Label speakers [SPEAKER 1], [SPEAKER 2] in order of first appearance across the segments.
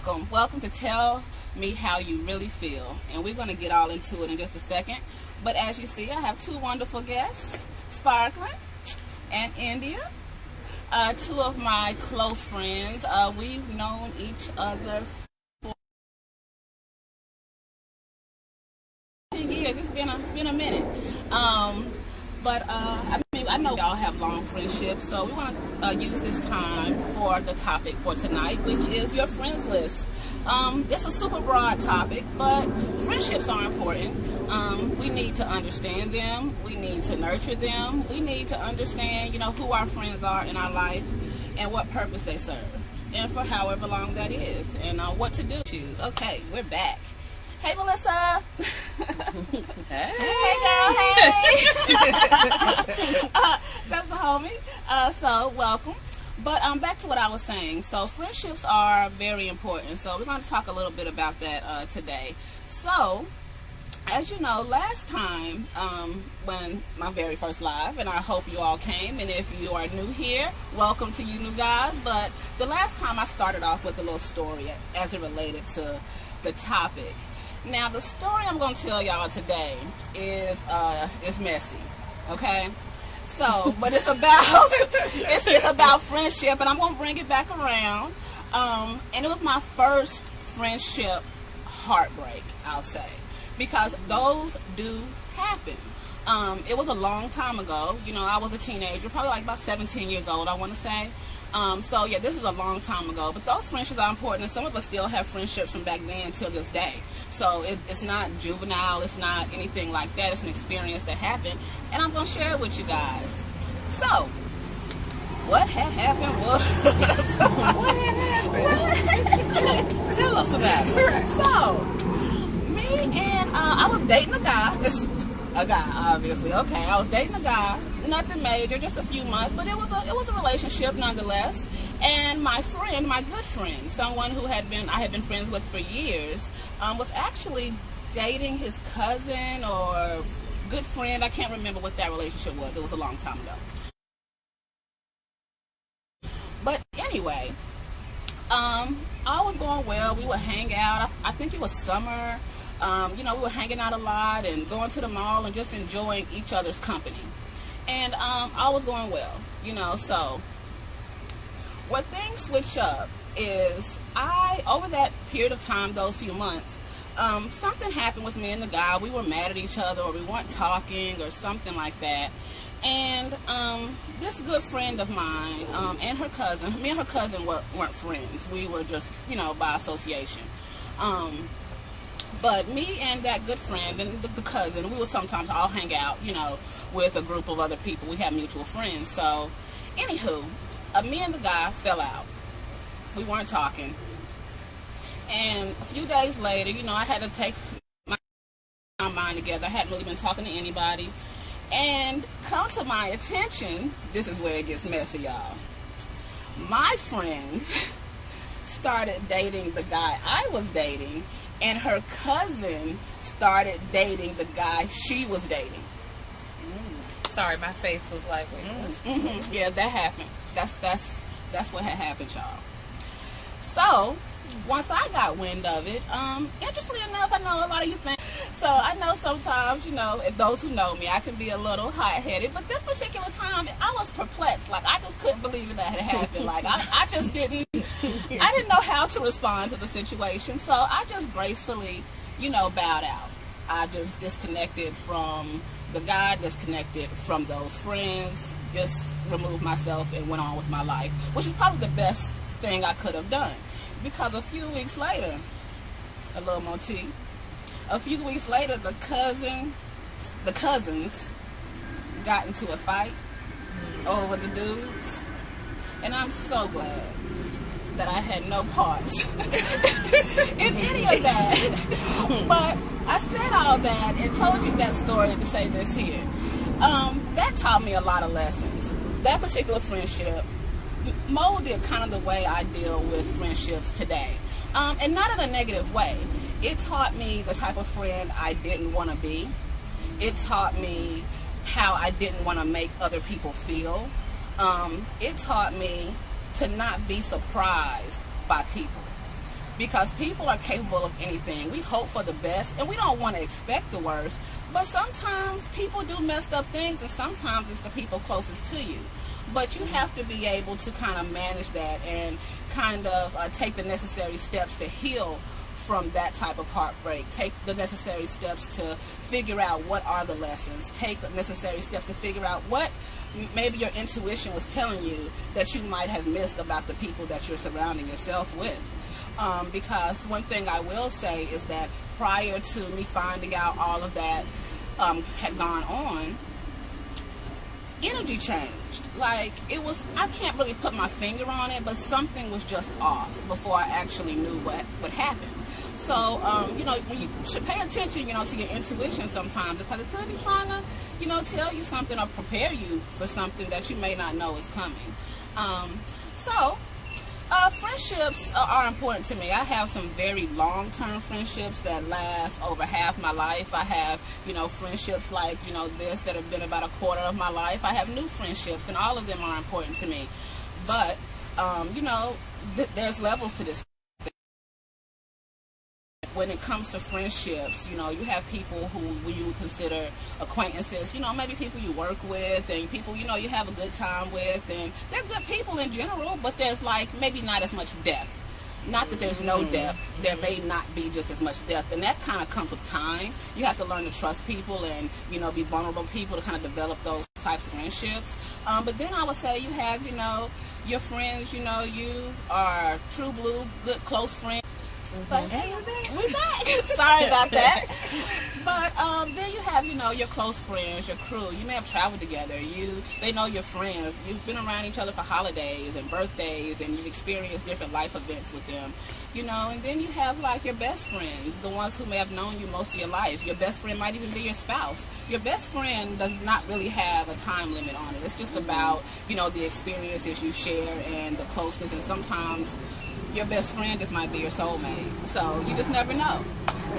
[SPEAKER 1] Welcome to Tell Me How You Really Feel. And we're going to get all into it in just a second. But as you see, I have two wonderful guests, Sparklyn and India. Two of my close friends. We've known each other for 10 years. It's been a minute. I know y'all have long friendships, so we want to use this time for the topic for tonight, which is your friends list. It's a super broad topic, but friendships are important. We need to understand them. We need to nurture them. We need to understand, who our friends are in our life and what purpose they serve, and for however long that is, and what to do. Choose. Okay, we're back. Hey, Melissa. Hey, girl. Hey. That's the homie. So welcome. But back to what I was saying. So friendships are very important. So we're going to talk a little bit about that today. So, as you know, last time when my very first live, and I hope you all came, and if you are new here, welcome to you new guys. But the last time I started off with a little story as it related to the topic. Now, the story I'm going to tell y'all today is messy, okay? So, but it's about it's about friendship, and I'm going to bring it back around. And it was my first friendship heartbreak, I'll say, because those do happen. It was a long time ago. I was a teenager, probably like about 17 years old, I want to say. So yeah, this is a long time ago, but those friendships are important, and some of us still have friendships from back then till this day. So it's not juvenile, it's not anything like that. It's an experience that happened, and I'm going to share it with you guys. So, what had happened was...
[SPEAKER 2] What had happened? Tell us about it.
[SPEAKER 1] So, me and I was dating a guy. A guy, obviously. Okay, I was dating a guy. Nothing major, just a few months, but it was a relationship nonetheless. And my good friend, someone who I had been friends with for years, was actually dating his cousin or good friend. I can't remember what that relationship was. It was a long time ago. But anyway, all was going well. We would hang out. I think it was summer. We were hanging out a lot and going to the mall and just enjoying each other's company. And all was going well, so where things switch up is over that period of time, those few months, something happened with me and the guy. We were mad at each other, or we weren't talking, or something like that. And this good friend of mine and her cousin, me and her cousin weren't friends. We were just, by association. But me and that good friend and the cousin, we would sometimes all hang out, with a group of other people. We had mutual friends. So, anywho, me and the guy fell out. We weren't talking. And a few days later, I had to take my mind together. I hadn't really been talking to anybody. And come to my attention, this is where it gets messy, y'all. My friend started dating the guy I was dating, and her cousin started dating the guy she was dating.
[SPEAKER 2] Sorry, my face was like,
[SPEAKER 1] Yeah, that happened. That's what had happened, y'all. So, once I got wind of it, interestingly enough, I know a lot of you think. So, I know sometimes, if those who know me, I can be a little hot-headed. But this particular time, I was perplexed. Like, I just couldn't believe that had happened. Like, I just didn't know how to respond to the situation. So, I just gracefully, bowed out. I just disconnected from the guy, disconnected from those friends, just removed myself and went on with my life, which is probably the best thing I could have done. Because a few weeks later, a little more tea, a few weeks later, the cousins got into a fight over the dudes. And I'm so glad that I had no parts in any of that. But I said all that and told you that story to say this here. That taught me a lot of lessons. That particular friendship molded kind of the way I deal with friendships today. And not in a negative way. It taught me the type of friend I didn't want to be. It taught me how I didn't want to make other people feel. It taught me to not be surprised by people. because people are capable of anything. We hope for the best, and we don't want to expect the worst, but sometimes people do messed up things, and sometimes it's the people closest to you. But you have to be able to kind of manage that and kind of take the necessary steps to heal from that type of heartbreak. Take the necessary steps to figure out what are the lessons. Take the necessary steps to figure out what maybe your intuition was telling you that you might have missed about the people that you're surrounding yourself with. Because one thing I will say is that prior to me finding out all of that had gone on, energy changed. Like, it was, I can't really put my finger on it, but something was just off before I actually knew what happened. So, you know, when you should pay attention, you know, to your intuition sometimes, because it could be trying to, you know, tell you something or prepare you for something that you may not know is coming. Friendships are important to me. I have some very long-term friendships that last over half my life. I have, you know, friendships like, you know, this that have been about a quarter of my life. I have new friendships, and all of them are important to me. But, you know, there's levels to this. When it comes to friendships, you know, you have people who you would consider acquaintances, you know, maybe people you work with and people, you know, you have a good time with, and they're good people in general, but there's like maybe not as much depth. Not that there's no depth, there may not be just as much depth, and that kind of comes with time. You have to learn to trust people and, you know, be vulnerable people to kind of develop those types of friendships. But then I would say you have, you know, your friends, you know, you are true blue, good, close friends. But hey, we're back. Sorry about that. But then you have, you know, your close friends, your crew. You may have traveled together. They know your friends. You've been around each other for holidays and birthdays, and you've experienced different life events with them. You know, and then you have like your best friends, the ones who may have known you most of your life. Your best friend might even be your spouse. Your best friend does not really have a time limit on it. It's just about, you know, the experiences you share and the closeness, and sometimes your best friend just might be your soulmate. So you just never know.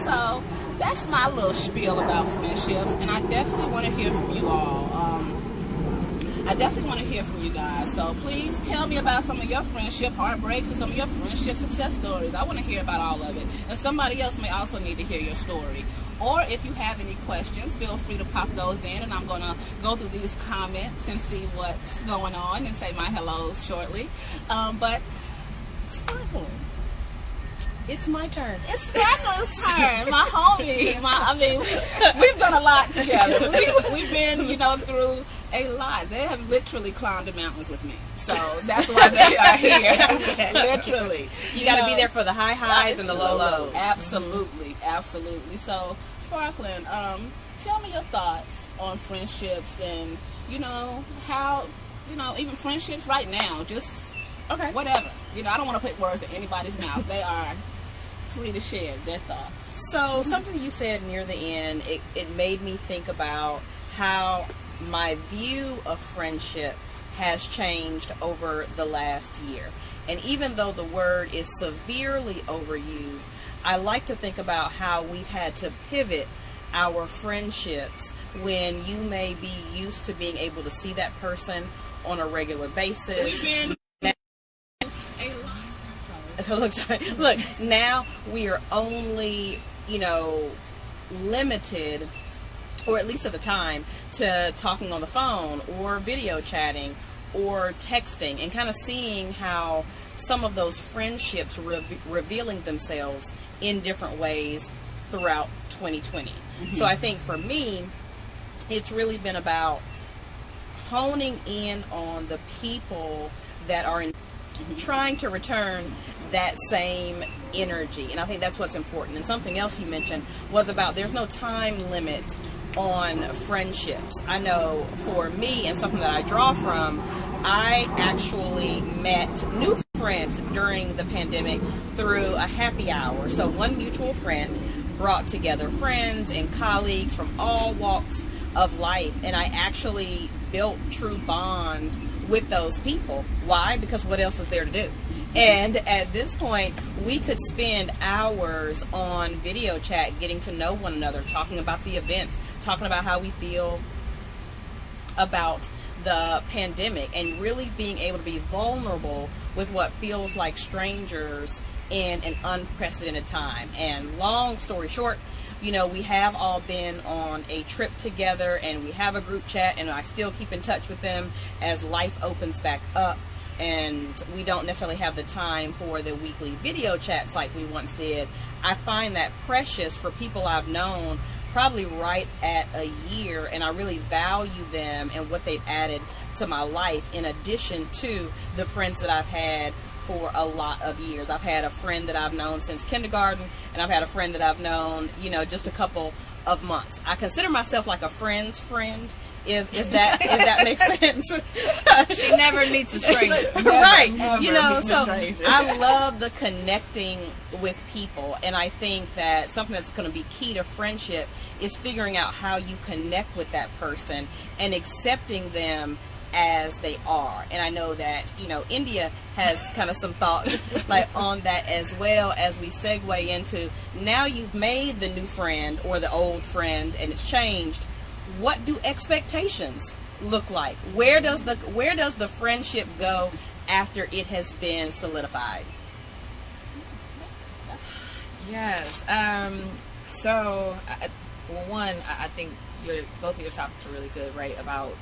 [SPEAKER 1] So that's my little spiel about friendships, and I definitely want to hear from you all. I definitely want to hear from you guys. So please tell me about some of your friendship heartbreaks or some of your friendship success stories. I want to hear about all of it. And somebody else may also need to hear your story. Or if you have any questions, feel free to pop those in, and I'm going to go through these comments and see what's going on and say my hellos shortly. But Sparkle,
[SPEAKER 2] it's my turn.
[SPEAKER 1] It's Sparkle's turn. My homie. We've done a lot together. We've been, you know, through a lot. They have literally climbed the mountains with me. So that's why they are here. Literally.
[SPEAKER 2] You got to be there for the high highs and the low lows.
[SPEAKER 1] Absolutely. Absolutely. So, Sparklyn, tell me your thoughts on friendships and, you know, how, you know, even friendships right now, just okay, whatever. You know, I don't want to put words in anybody's mouth. They are free to share their thoughts.
[SPEAKER 2] So something you said near the end, it made me think about how my view of friendship has changed over the last year. And even though the word is severely overused, I like to think about how we've had to pivot our friendships when you may be used to being able to see that person on a regular basis. Look, now we are only, you know, limited, or at least at the time, to talking on the phone or video chatting or texting, and kind of seeing how some of those friendships revealing themselves in different ways throughout 2020. Mm-hmm. So I think for me, it's really been about honing in on the people that are trying to return that same energy. And I think that's what's important. And something else you mentioned was about there's no time limit on friendships. I know for me, and something that I draw from, I actually met new friends during the pandemic through a happy hour. So one mutual friend brought together friends and colleagues from all walks of life, and I actually built true bonds with those people. Why? Because what else is there to do? And at this point, we could spend hours on video chat getting to know one another, talking about the event, talking about how we feel about the pandemic, and really being able to be vulnerable with what feels like strangers in an unprecedented time. And long story short, you know, we have all been on a trip together, and we have a group chat, and I still keep in touch with them as life opens back up, and we don't necessarily have the time for the weekly video chats like we once did. I find that precious for people I've known probably right at a year, and I really value them and what they've added to my life, in addition to the friends that I've had for a lot of years. I've had a friend that I've known since kindergarten, and I've had a friend that I've known, you know, just a couple of months. I consider myself like a friend's friend, if that makes sense.
[SPEAKER 1] She never meets a stranger.
[SPEAKER 2] Right.
[SPEAKER 1] Never
[SPEAKER 2] You know,
[SPEAKER 1] meets a
[SPEAKER 2] so
[SPEAKER 1] stranger.
[SPEAKER 2] I love the connecting with people, and I think that something that's going to be key to friendship is figuring out how you connect with that person and accepting them as they are. And I know that, you know, India has kind of some thoughts like on that as well, as we segue into, now you've made the new friend or the old friend and it's changed. What do expectations look like? Where does the friendship go after it has been solidified?
[SPEAKER 3] Yes. So, I think both of your topics are really good, right? About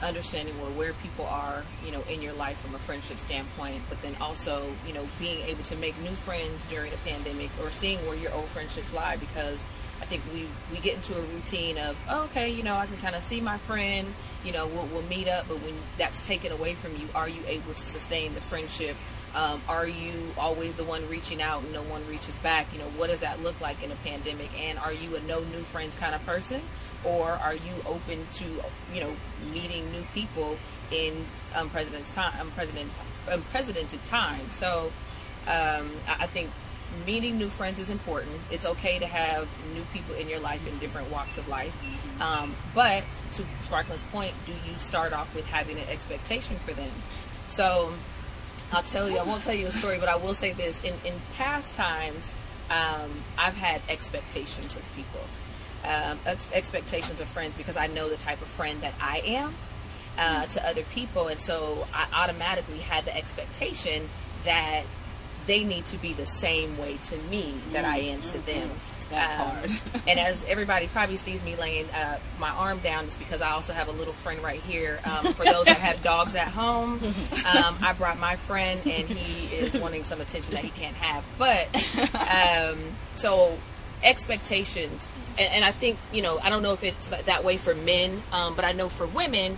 [SPEAKER 3] understanding where people are, you know, in your life from a friendship standpoint, but then also, you know, being able to make new friends during a pandemic, or seeing where your old friendships lie, because I think we get into a routine of, oh, okay, you know, I can kind of see my friend, you know, we'll meet up, but when that's taken away from you, are you able to sustain the friendship? Are you always the one reaching out and no one reaches back? You know, what does that look like in a pandemic? And are you a no new friends kind of person? Or are you open to, you know, meeting new people in unprecedented time? So I think meeting new friends is important. It's okay to have new people in your life in different walks of life. But to Sparklyn's point, do you start off with having an expectation for them? So I'll tell you, I won't tell you a story, but I will say this. In past times, I've had expectations of people. Expectations of friends, because I know the type of friend that I am to other people, and so I automatically had the expectation that they need to be the same way to me that I am to them.
[SPEAKER 1] That hard.
[SPEAKER 3] And as everybody probably sees me laying my arm down, it's because I also have a little friend right here. For those that have dogs at home, I brought my friend, and he is wanting some attention that he can't have. But so expectations. And I think, you know, I don't know if it's that way for men, but I know for women,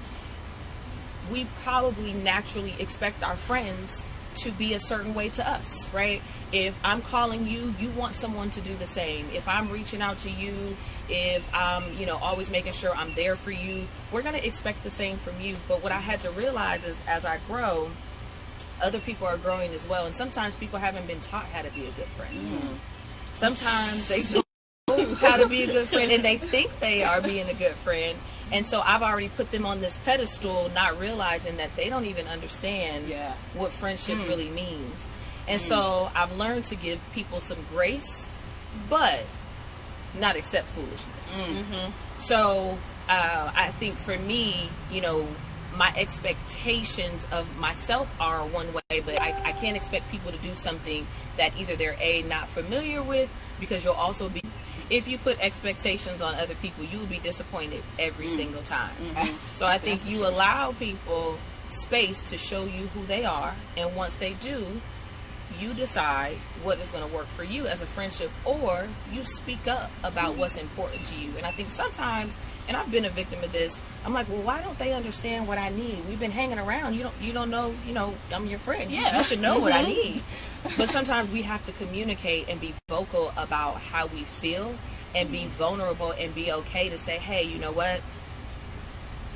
[SPEAKER 3] we probably naturally expect our friends to be a certain way to us, right? If I'm calling you, you want someone to do the same. If I'm reaching out to you, if I'm, you know, always making sure I'm there for you, we're going to expect the same from you. But what I had to realize is, as I grow, other people are growing as well. And sometimes people haven't been taught how to be a good friend. Sometimes they don't know how to be a good friend, and they think they are being a good friend. And so I've already put them on this pedestal, not realizing that they don't even understand what friendship really means. And so I've learned to give people some grace, but not accept foolishness. So I think for me, you know, my expectations of myself are one way, but I can't expect people to do something that either they're not familiar with, because you'll also be, if you put expectations on other people, you will be disappointed every single time. So I think you allow people space to show you who they are, and once they do, you decide what is going to work for you as a friendship, or you speak up about what's important to you. And I think sometimes, and I've been a victim of this, I'm like, well, why don't they understand what I need? We've been hanging around. You don't know, you know, I'm your friend. You should know what I need. But sometimes we have to communicate and be vocal about how we feel, and be vulnerable, and be okay to say, hey, you know what?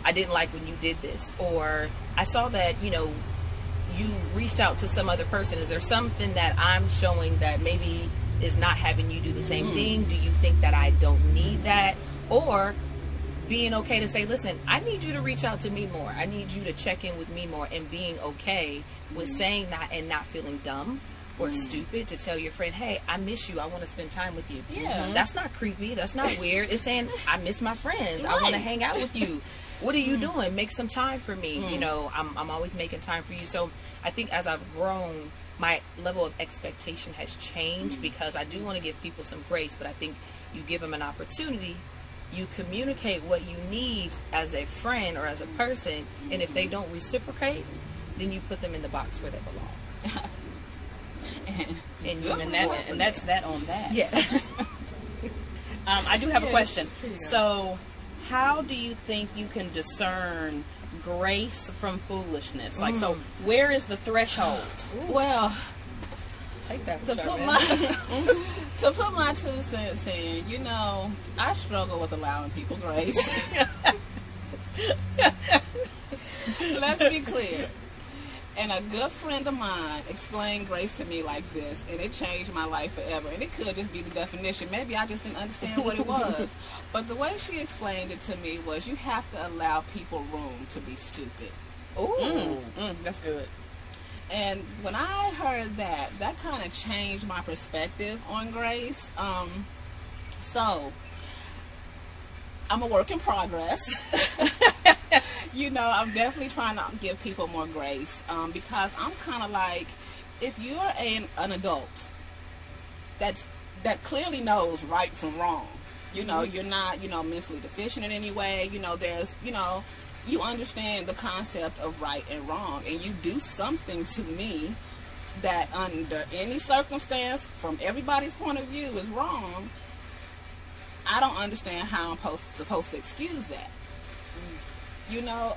[SPEAKER 3] I didn't like when you did this. Or I saw that, you know, you reached out to some other person. Is there something that I'm showing that maybe is not having you do the same thing? Do you think that I don't need that? Or being okay to say, listen, I need you to reach out to me more. I need you to check in with me more, and being okay with saying that and not feeling dumb or stupid to tell your friend, hey, I miss you. I want to spend time with you. That's not creepy. That's not weird. It's saying, I miss my friends. I want to hang out with you. What are you doing? Make some time for me. You know, I'm always making time for you. So I think as I've grown, my level of expectation has changed because I do want to give people some grace, but I think you give them an opportunity, you communicate what you need as a friend or as a person, and if they don't reciprocate, then you put them in the box where they belong.
[SPEAKER 2] and that's that on that.
[SPEAKER 3] Yeah.
[SPEAKER 2] I do have a question. So, how do you think you can discern grace from foolishness? Like, so where is the threshold?
[SPEAKER 1] Well,
[SPEAKER 3] Take that.
[SPEAKER 1] to put my 2 cents in, you know, I struggle with allowing people grace. Let's be clear. And a good friend of mine explained grace to me like this, and it changed my life forever. And it could just be the definition. Maybe I just didn't understand what it was. But the way she explained it to me was, you have to allow people room to be stupid.
[SPEAKER 2] Ooh, that's good.
[SPEAKER 1] And when I heard that, that kind of changed my perspective on grace. So, I'm a work in progress. You know, I'm definitely trying to give people more grace, because I'm kind of like, if you're an adult that clearly knows right from wrong, you know, you're not, you know, mentally deficient in any way, you know, there's, you know, you understand the concept of right and wrong, and you do something to me that under any circumstance, from everybody's point of view, is wrong, I don't understand how I'm supposed to excuse that. You know,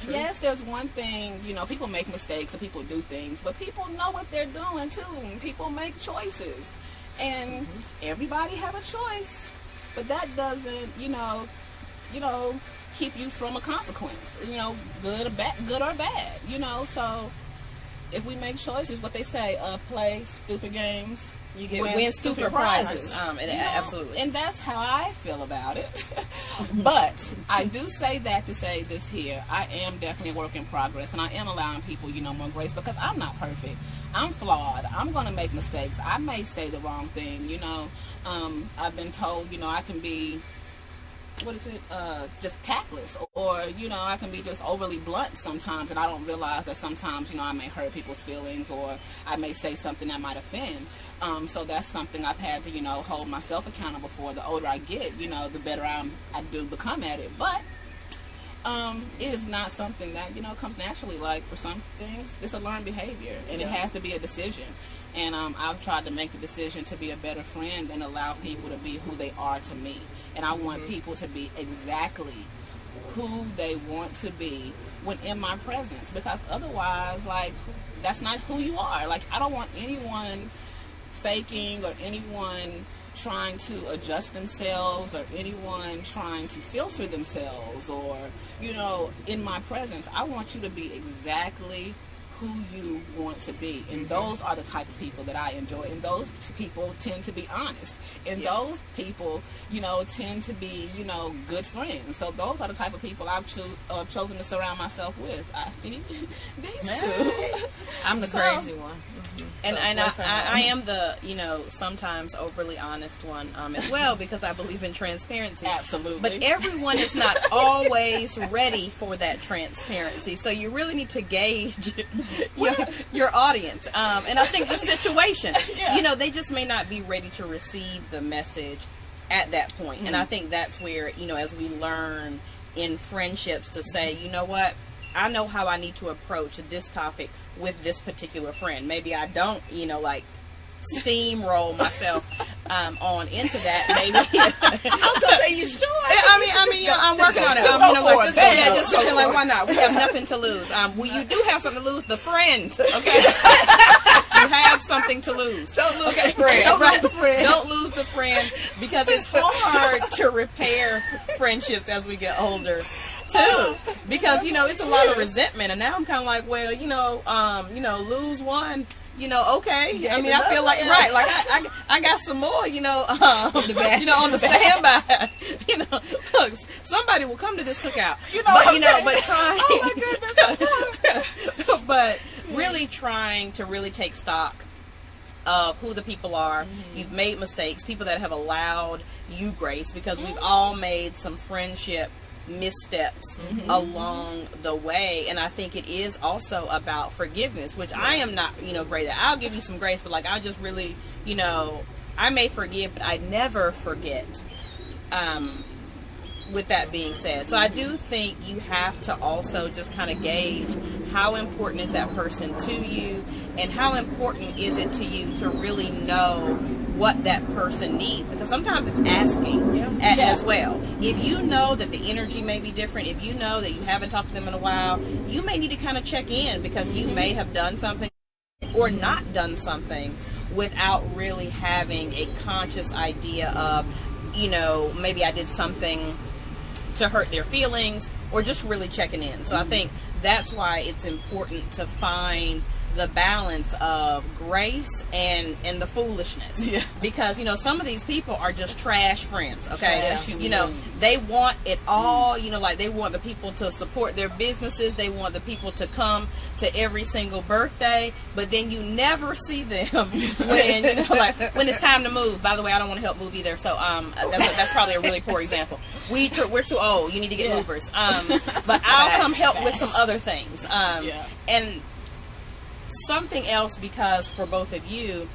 [SPEAKER 1] True. Yes, there's one thing, you know, people make mistakes and people do things, but people know what they're doing too, and people make choices, and everybody has a choice, but that doesn't, you know, keep you from a consequence, you know, good or bad, you know. So if we make choices, what they say, play stupid games, you get win stupid prizes.
[SPEAKER 2] Absolutely.
[SPEAKER 1] And that's how I feel about it. But I do say that to say this here. I am definitely a work in progress, and I am allowing people, you know, more grace, because I'm not perfect. I'm flawed. I'm going to make mistakes. I may say the wrong thing, you know. I've been told, you know, I can be, just tactless, or, you know, I can be just overly blunt sometimes, and I don't realize that sometimes, you know, I may hurt people's feelings, or I may say something that might offend. So that's something I've had to, you know, hold myself accountable for. The older I get, you know, the better I do become at it. But it is not something that, you know, comes naturally. Like, for some things, it's a learned behavior, and it has to be a decision. And I've tried to make the decision to be a better friend and allow people to be who they are to me. And I want people to be exactly who they want to be when in my presence. Because otherwise, like, that's not who you are. Like, I don't want anyone faking, or anyone trying to adjust themselves, or anyone trying to filter themselves, or, you know, in my presence. I want you to be exactly who you want to be, and those are the type of people that I enjoy, and those people tend to be honest, and those people, you know, tend to be, you know, good friends. So those are the type of people I've chosen to surround myself with. I think these two.
[SPEAKER 3] I'm the crazy one.
[SPEAKER 2] And I am the, you know, sometimes overly honest one as well, because I believe in transparency.
[SPEAKER 1] Absolutely.
[SPEAKER 2] But everyone is not always ready for that transparency. So you really need to gauge your audience. And I think the situation, you know, they just may not be ready to receive the message at that point. And I think that's where, you know, as we learn in friendships to say, you know what, I know how I need to approach this topic with this particular friend. Maybe I don't, you know, like, steamroll myself on into that. Maybe
[SPEAKER 3] I was gonna say, you sure?
[SPEAKER 2] I mean, you know, I'm working on it. You know, just like, why not? We have nothing to lose. Well, you do have something to lose. The friend, okay? You have something to lose.
[SPEAKER 1] Don't lose the friend.
[SPEAKER 2] Don't lose the friend, because it's hard to repair friendships as we get older too, because, you know, it's a lot of resentment, and now I'm kind of like, well, you know, lose one, you know, okay. I mean, I feel like, right, like I got some more, you know, you know, on the standby. You know, look, somebody will come to this cookout,
[SPEAKER 1] you know,
[SPEAKER 2] but trying,
[SPEAKER 1] oh my goodness,
[SPEAKER 2] but really trying to really take stock of who the people are. You've made mistakes, people that have allowed you grace, because we've all made some friendship missteps along the way. And I think it is also about forgiveness, which I am not, great at. I'll give you some grace, but like, I just really, I may forgive, but I never forget. With that being said, so I do think you have to also just kind of gauge how important is that person to you, and how important is it to you to really know what that person needs, because sometimes it's asking as well. If you know that the energy may be different, if you know that you haven't talked to them in a while, you may need to kind of check in, because you may have done something or not done something without really having a conscious idea of, maybe I did something to hurt their feelings, or just really checking in. So I think that's why it's important to find the balance of grace and the foolishness. Yeah. Because, some of these people are just trash friends, okay? They want it all, like they want the people to support their businesses, they want the people to come to every single birthday, but then you never see them when, when it's time to move. By the way, I don't want to help move either, so that's probably a really poor example. We're too old, you need to get movers. But I'll come help with some other things. And something else, because for both of you,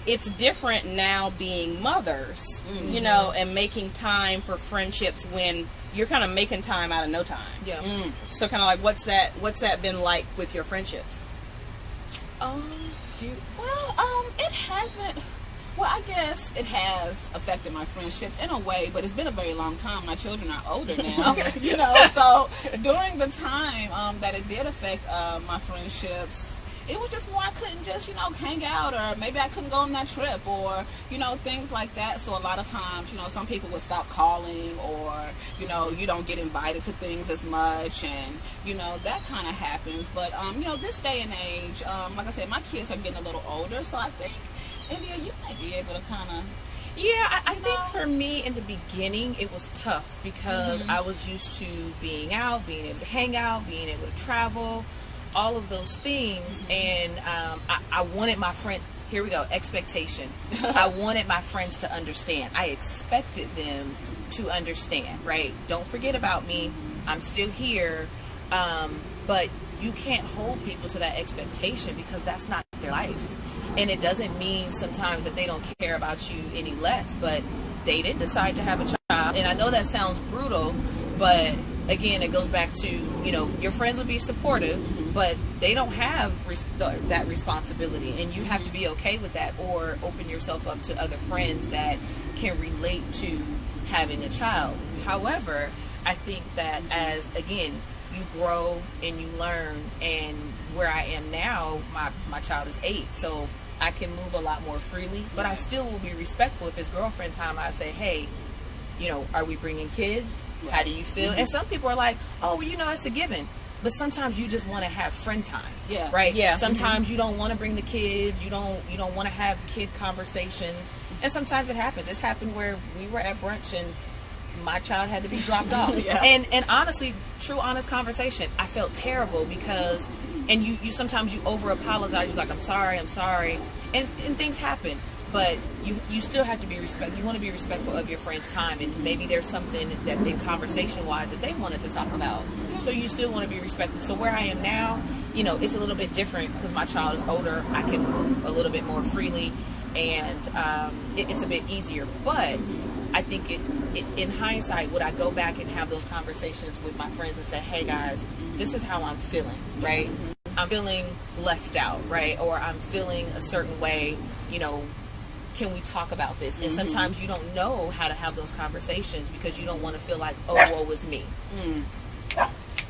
[SPEAKER 2] it's different now being mothers, and making time for friendships when you're kind of making time out of no time. Yeah. So kind of like, what's that been like with your friendships?
[SPEAKER 1] It hasn't. Well, I guess it has affected my friendships in a way, but it's been a very long time. My children are older now, so during the time that it did affect my friendships, it was just more I couldn't just, hang out, or maybe I couldn't go on that trip, or, things like that. So a lot of times, some people would stop calling, or, you don't get invited to things as much, and, that kind of happens. But, this day and age, like I said, my kids are getting a little older, so I think, India, you might be able to kind of...
[SPEAKER 3] Yeah, I think for me in the beginning it was tough, because I was used to being out, being able to hang out, being able to travel, all of those things, and I wanted my friend, here we go, expectation. I wanted my friends to understand. I expected them to understand, right? Don't forget about me. I'm still here. But you can't hold people to that expectation, because that's not their life. And it doesn't mean sometimes that they don't care about you any less, but they didn't decide to have a child. And I know that sounds brutal, but again, it goes back to, your friends will be supportive, but they don't have that responsibility, and you have to be okay with that, or open yourself up to other friends that can relate to having a child. However, I think that as, again, you grow and you learn, and where I am now, my child is 8, so I can move a lot more freely, but I still will be respectful. If it's girlfriend time, I say, hey, are we bringing kids? How do you feel? And some people are like, oh, well, it's a given. But sometimes you just want to have friend time. Yeah. Right? Yeah. Sometimes you don't want to bring the kids. You don't want to have kid conversations. And sometimes it happens. It's happened where we were at brunch and my child had to be dropped off. And honestly, true, honest conversation. I felt terrible because, and you sometimes you over apologize. You're like, I'm sorry. And things happen. But you still have to be respectful. You want to be respectful of your friend's time, and maybe there's something that in conversation-wise that they wanted to talk about. So you still want to be respectful. So where I am now, it's a little bit different because my child is older. I can move a little bit more freely, and it's a bit easier. But I think in hindsight, would I go back and have those conversations with my friends and say, hey guys, this is how I'm feeling, right? I'm feeling left out, right? Or I'm feeling a certain way, can we talk about this? And sometimes you don't know how to have those conversations because you don't want to feel like, oh, woe is me.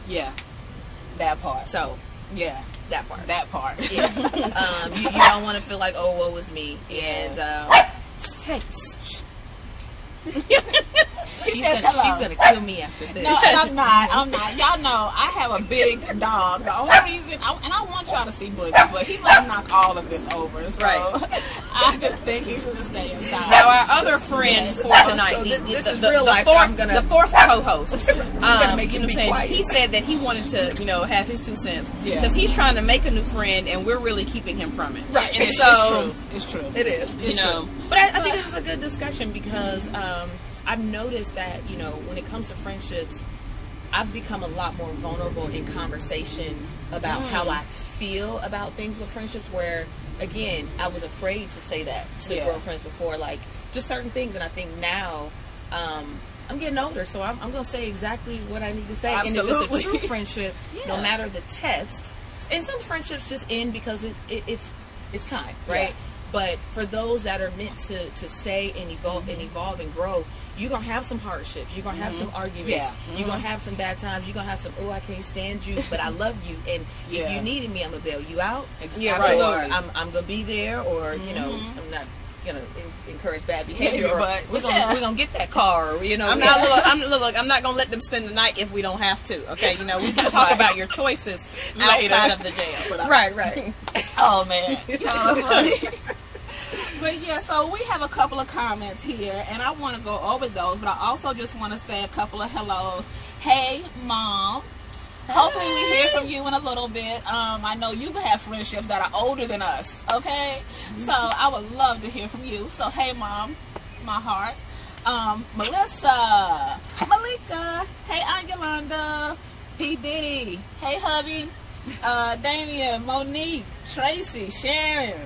[SPEAKER 1] Yeah, that part.
[SPEAKER 3] So,
[SPEAKER 1] yeah,
[SPEAKER 3] that part.
[SPEAKER 1] Yeah.
[SPEAKER 3] You don't want to feel like, oh, woe is me. And, hey, she's gonna kill me after this.
[SPEAKER 1] No, and I'm not. Y'all know I have a big dog. The only reason, and I want y'all to see Boogie, but he might knock all of this over. So I just think he should just stay inside.
[SPEAKER 2] Now our other friend for tonight,
[SPEAKER 3] so this is real life.
[SPEAKER 2] The fourth co-host,
[SPEAKER 3] make him be quiet.
[SPEAKER 2] He said that he wanted to, have his 2 cents because he's trying to make a new friend, and we're really keeping him from it.
[SPEAKER 1] Right. And it's true. It is.
[SPEAKER 3] It's true. But I think this is a good discussion because I've noticed that, when it comes to friendships, I've become a lot more vulnerable in conversation about how I feel about things with friendships, where, again, I was afraid to say that to girlfriends before, like, just certain things. And I think now, I'm getting older, so I'm going to say exactly what I need to say.
[SPEAKER 1] Absolutely.
[SPEAKER 3] And if it's a true friendship, no matter the test, and some friendships just end because it's time, right? Yeah. But for those that are meant to stay and evolve and grow, you're going to have some hardships. You're going to have some arguments. Yeah. You're going to have some bad times. You're going to have some, I can't stand you, but I love you. And if you needed me, I'm going to bail you out.
[SPEAKER 1] Yeah, right.
[SPEAKER 3] Or I'm going to be there, or, you know, I'm not going to encourage bad behavior. Or
[SPEAKER 1] but
[SPEAKER 3] we're going to get that car, or, you know.
[SPEAKER 2] I'm not going to let them spend the night if we don't have to, okay? You know, we can talk about your choices outside of the jail.
[SPEAKER 3] Right.
[SPEAKER 1] Oh, man. Y'all are funny. But yeah, so we have a couple of comments here, and I want to go over those, but I also just want to say a couple of hellos. Hey, Mom. Hey. Hopefully we hear from you in a little bit. I know you have friendships that are older than us, okay? So I would love to hear from you. So, hey, Mom, my heart. Melissa, Malika, hey, Aunt Yolanda, P. Diddy, hey, hubby, Damien, Monique, Tracy, Sharon,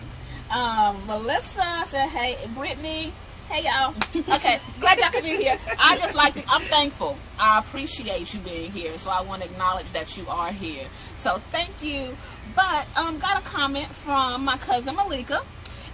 [SPEAKER 1] Melissa said, hey, Brittany, hey, y'all. Okay, glad y'all could be here. I just I'm thankful. I appreciate you being here, so I want to acknowledge that you are here. So thank you. But got a comment from my cousin Malika,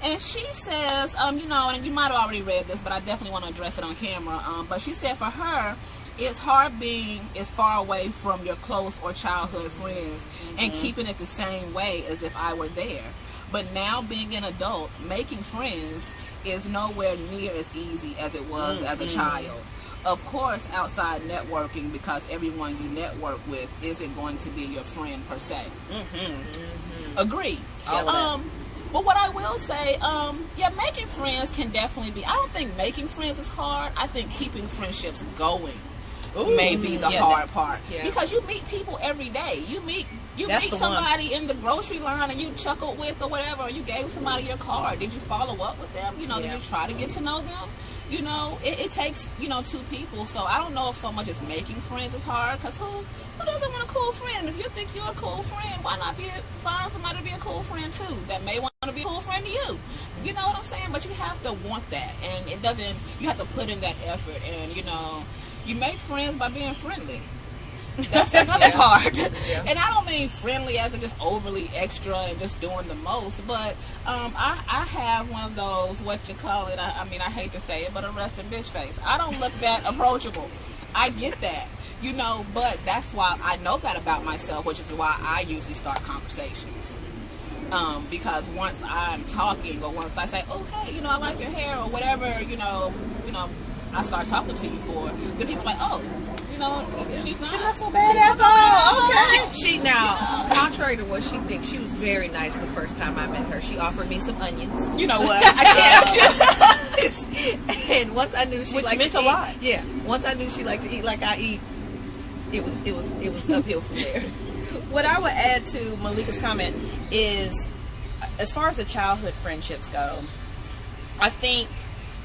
[SPEAKER 1] and she says, you know, and you might have already read this, but I definitely want to address it on camera. But she said for her, it's hard being as far away from your close or childhood friends and keeping it the same way as if I were there. But now being an adult, making friends is nowhere near as easy as it was as a child. Of course, outside networking, because everyone you network with isn't going to be your friend per se. Agreed. But what I will say, making friends can definitely be, I don't think making friends is hard. I think keeping friendships going may be the hard part. Yeah. Because you meet people every day. You meet somebody in the grocery line and you chuckled with or whatever, or you gave somebody your card. Did you follow up with them? You know, did you try to get to know them? You know, it takes, you know, two people. So I don't know if so much as making friends is hard, because who doesn't want a cool friend? If you think you're a cool friend, why not find somebody to be a cool friend too that may want to be a cool friend to you? You know what I'm saying? But you have to want that, and you have to put in that effort, and, you know, you make friends by being friendly. That's another part. Yeah. And I don't mean friendly as in just overly extra and just doing the most, but I have one of those, what you call it, I mean, I hate to say it, but a resting bitch face. I don't look that approachable. I get that, you know, but that's why I know that about myself, which is why I usually start conversations. Because once I'm talking, or once I say, oh, hey, you know, I like your hair, or whatever, you know, I start talking to you for, the people are like, oh, you know, she's not so bad after all. Okay.
[SPEAKER 3] She now, contrary to what she thinks, she was very nice the first time I met her. She offered me some onions.
[SPEAKER 1] You know what? I
[SPEAKER 3] can't. And once I knew she liked to eat, a lot. Yeah. Once I knew she liked to eat like I eat, it was uphill from there.
[SPEAKER 2] What I would add to Malika's comment is, as far as the childhood friendships go, I think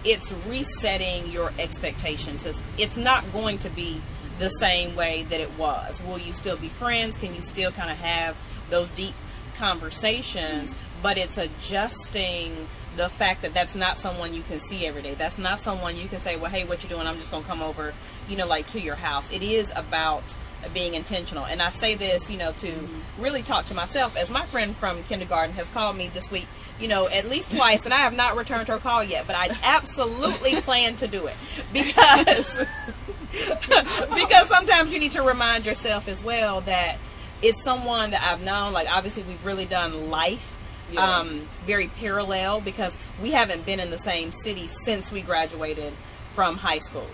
[SPEAKER 2] it's resetting your expectations. It's not going to be the same way that it was. Will you still be friends? Can you still kind of have those deep conversations? But it's adjusting the fact that that's not someone you can see every day. That's not someone you can say, well, hey, what you doing? I'm just going to come over, you know, like to your house. It is about being intentional. And I say this, you know, to really talk to myself, as my friend from kindergarten has called me this week, you know, at least twice, and I have not returned her call yet, but I absolutely plan to do it, because sometimes you need to remind yourself as well that it's someone that I've known. Like, obviously we've really done life very parallel, because we haven't been in the same city since we graduated from high school.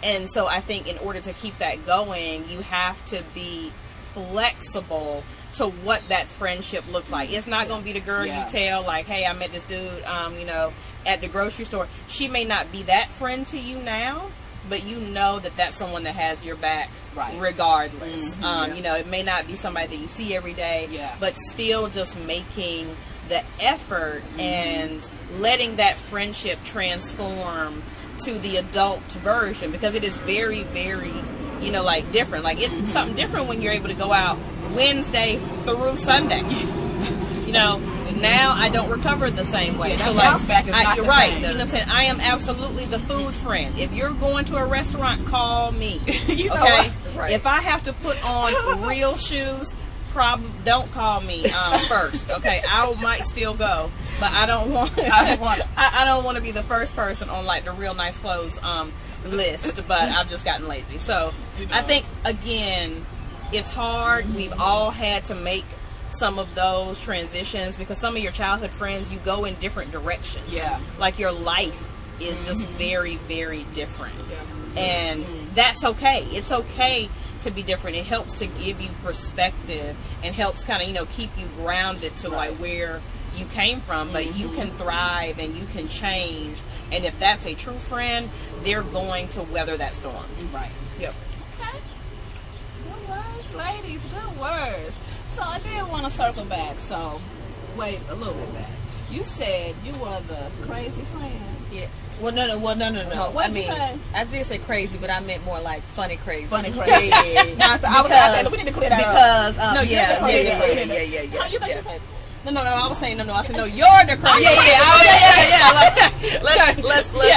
[SPEAKER 2] And so I think in order to keep that going, you have to be flexible to what that friendship looks like. It's not going to be the girl you tell, like, hey, I met this dude, you know, at the grocery store. She may not be that friend to you now, but you know that that's someone that has your back regardless. You know, it may not be somebody that you see every day, but still just making the effort and letting that friendship transform to the adult version, because it is very, very you know, like different. Like it's something different when you're able to go out Wednesday through Sunday. You know, now I don't recover the same way.
[SPEAKER 1] Yeah,
[SPEAKER 2] so
[SPEAKER 1] bounce back is not
[SPEAKER 2] you're
[SPEAKER 1] the
[SPEAKER 2] right.
[SPEAKER 1] same.
[SPEAKER 2] You know what I'm saying? I am absolutely the food friend. If you're going to a restaurant, call me.
[SPEAKER 1] You know
[SPEAKER 2] okay?
[SPEAKER 1] what?
[SPEAKER 3] Right.
[SPEAKER 2] If I have to put on real shoes, probably don't call me first. Okay, I might still go, but I don't want. I don't want to be the first person on like the real nice clothes list. But I've just gotten lazy. So
[SPEAKER 1] You know.
[SPEAKER 2] I think again, it's hard. We've all had to make some of those transitions because some of your childhood friends, you go in different directions.
[SPEAKER 1] Yeah.
[SPEAKER 2] Like your life is just very, very different.
[SPEAKER 1] Yeah.
[SPEAKER 2] And that's okay. It's okay to be different. It helps to give you perspective and helps kind of, you know, keep you grounded to like where you came from. But you can thrive and you can change. And if that's a true friend, they're going to weather that storm.
[SPEAKER 1] Right.
[SPEAKER 3] Yep.
[SPEAKER 1] Okay. Good words, ladies. Good words. So I did want to circle back. So, wait a little bit back. You said you were the crazy friend.
[SPEAKER 3] Yeah. Well, no.
[SPEAKER 1] What
[SPEAKER 3] I
[SPEAKER 1] did you
[SPEAKER 3] mean,
[SPEAKER 1] say?
[SPEAKER 3] I did say crazy, but I meant more like funny crazy.
[SPEAKER 1] Funny crazy.
[SPEAKER 3] Yeah.
[SPEAKER 1] I said we need to clear that up.
[SPEAKER 3] Because
[SPEAKER 2] No,
[SPEAKER 3] yeah.
[SPEAKER 1] Oh,
[SPEAKER 3] You think
[SPEAKER 1] you're crazy?
[SPEAKER 2] No, I was saying no. I said no. You're the crazy.
[SPEAKER 3] Let's clear